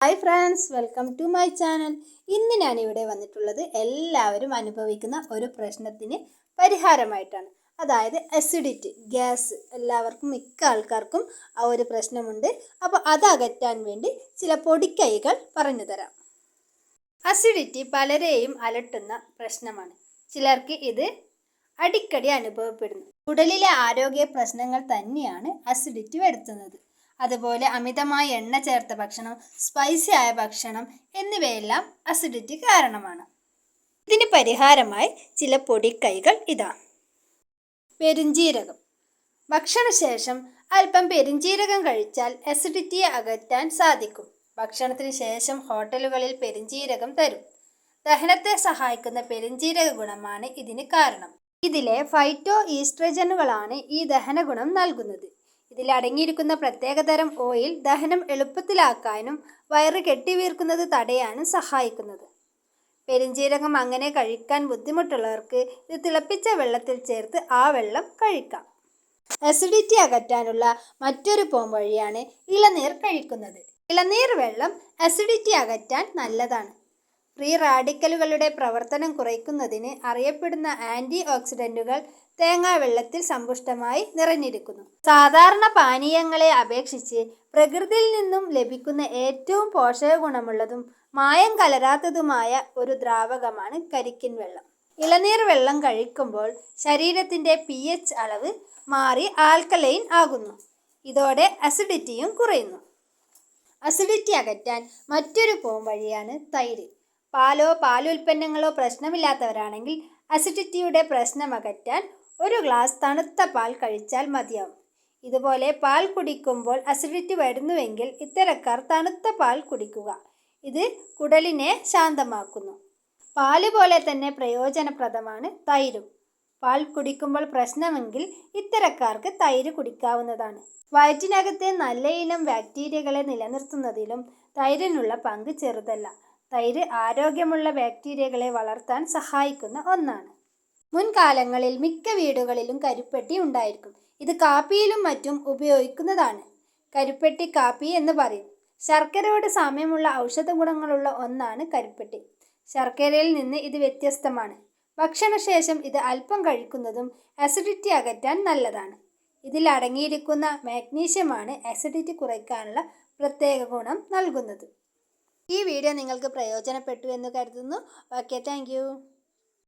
Hi friends, welcome to my channel. ഇന്ന് ഞാനിവിടെ വന്നിട്ടുള്ളത് എല്ലാവരും അനുഭവിക്കുന്ന ഒരു പ്രശ്നത്തിന് പരിഹാരമായിട്ടാണ്. അതായത് അസിഡിറ്റി, ഗ്യാസ്. എല്ലാവർക്കും, മിക്ക ആൾക്കാർക്കും ആ ഒരു പ്രശ്നമുണ്ട്. അപ്പോൾ അത് അകറ്റാൻ വേണ്ടി ചില പൊടിക്കൈകൾ പറഞ്ഞു തരാം. അസിഡിറ്റി പലരെയും അലട്ടുന്ന പ്രശ്നമാണ്. ചിലർക്ക് ഇത് അടിക്കടി അനുഭവപ്പെടുന്നു. കുടലിലെ ആരോഗ്യ പ്രശ്നങ്ങൾ തന്നെയാണ് അസിഡിറ്റി വരുത്തുന്നത്. അതുപോലെ അമിതമായ എണ്ണ ചേർത്ത ഭക്ഷണം, സ്പൈസി ആയ ഭക്ഷണം എന്നിവയെല്ലാം അസിഡിറ്റി കാരണമാണ്. ഇതിന് പരിഹാരമായി ചില പൊടിക്കൈകൾ ഇതാ. പെരുംജീരകം. ഭക്ഷണശേഷം അല്പം പെരുംജീരകം കഴിച്ചാൽ അസിഡിറ്റിയെ അകറ്റാൻ സാധിക്കും. ഭക്ഷണത്തിന് ശേഷം ഹോട്ടലുകളിൽ പെരുംജീരകം തരും. ദഹനത്തെ സഹായിക്കുന്ന പെരുംജീരക ഗുണമാണ് ഇതിന് കാരണം. ഇതിലെ ഫൈറ്റോ ഈസ്ട്രജനുകളാണ് ഈ ദഹന ഗുണം നൽകുന്നത്. ഇതിൽ അടങ്ങിയിരിക്കുന്ന പ്രത്യേകതരം ഓയിൽ ദഹനം എളുപ്പത്തിലാക്കാനും വയറ് കെട്ടിവീർക്കുന്നത് തടയാനും സഹായിക്കുന്നത്. പെരുംജീരകം അങ്ങനെ കഴിക്കാൻ ബുദ്ധിമുട്ടുള്ളവർക്ക് ഇത് തിളപ്പിച്ച വെള്ളത്തിൽ ചേർത്ത് ആ വെള്ളം കഴിക്കാം. അസിഡിറ്റി അകറ്റാനുള്ള മറ്റൊരു പോംവഴിയാണ് ഇളനീർ കഴിക്കുന്നത്. ഇളനീർ വെള്ളം അസിഡിറ്റി അകറ്റാൻ നല്ലതാണ്. ഫ്രീ റാഡിക്കലുകളുടെ പ്രവർത്തനം കുറയ്ക്കുന്നതിന് അറിയപ്പെടുന്ന ആൻറ്റി ഓക്സിഡൻറ്റുകൾ തേങ്ങാവെള്ളത്തിൽ സമ്പുഷ്ടമായി നിറഞ്ഞിരിക്കുന്നു. സാധാരണ പാനീയങ്ങളെ അപേക്ഷിച്ച് പ്രകൃതിയിൽ നിന്നും ലഭിക്കുന്ന ഏറ്റവും പോഷക ഗുണമുള്ളതും മായം കലരാത്തതുമായ ഒരു ദ്രാവകമാണ് കരിക്കിൻ വെള്ളം. ഇളനീർ വെള്ളം കഴിക്കുമ്പോൾ ശരീരത്തിൻ്റെ pH അളവ് മാറി ആൽക്കലൈൻ ആകുന്നു. ഇതോടെ അസിഡിറ്റിയും കുറയുന്നു. അസിഡിറ്റി അകറ്റാൻ മറ്റൊരു പോംവഴിയാണ് തൈര്. പാലോ പാലുൽപ്പന്നങ്ങളോ പ്രശ്നമില്ലാത്തവരാണെങ്കിൽ അസിഡിറ്റിയുടെ പ്രശ്നമകറ്റാൻ ഒരു ഗ്ലാസ് തണുത്ത പാൽ കഴിച്ചാൽ മതിയാവും. ഇതുപോലെ പാൽ കുടിക്കുമ്പോൾ അസിഡിറ്റി വരുന്നുവെങ്കിൽ ഇത്തരക്കാർ തണുത്ത പാൽ കുടിക്കുക. ഇത് കുടലിനെ ശാന്തമാക്കുന്നു. പാല് പോലെ തന്നെ പ്രയോജനപ്രദമാണ് തൈരും. പാൽ കുടിക്കുമ്പോൾ പ്രശ്നമെങ്കിൽ ഇത്തരക്കാർക്ക് തൈര് കുടിക്കാവുന്നതാണ്. വയറ്റിനകത്തെ നല്ല ഇനം ബാക്ടീരിയകളെ നിലനിർത്തുന്നതിലും തൈരിനുള്ള പങ്ക് ചെറുതല്ല. തൈര് ആരോഗ്യമുള്ള ബാക്ടീരിയകളെ വളർത്താൻ സഹായിക്കുന്ന ഒന്നാണ്. മുൻകാലങ്ങളിൽ മിക്ക വീടുകളിലും കരിപ്പെട്ടി ഉണ്ടായിരിക്കും. ഇത് കാപ്പിയിലും മറ്റും ഉപയോഗിക്കുന്നതാണ്. കരിപ്പെട്ടി കാപ്പി എന്ന് പറയും. ശർക്കരയോട് സാമ്യമുള്ള ഔഷധ ഗുണങ്ങളുള്ള ഒന്നാണ് കരിപ്പെട്ടി. ശർക്കരയിൽ നിന്ന് ഇത് വ്യത്യസ്തമാണ്. ഭക്ഷണശേഷം ഇത് അല്പം കഴിക്കുന്നതും അസിഡിറ്റി അകറ്റാൻ നല്ലതാണ്. ഇതിൽ അടങ്ങിയിരിക്കുന്ന മാഗ്നീഷ്യമാണ് അസിഡിറ്റി കുറയ്ക്കാനുള്ള പ്രത്യേക ഗുണം നൽകുന്നത്. ഈ വീഡിയോ നിങ്ങൾക്ക് പ്രയോജനപ്പെട്ടു എന്ന് കരുതുന്നു. Okay, thank you.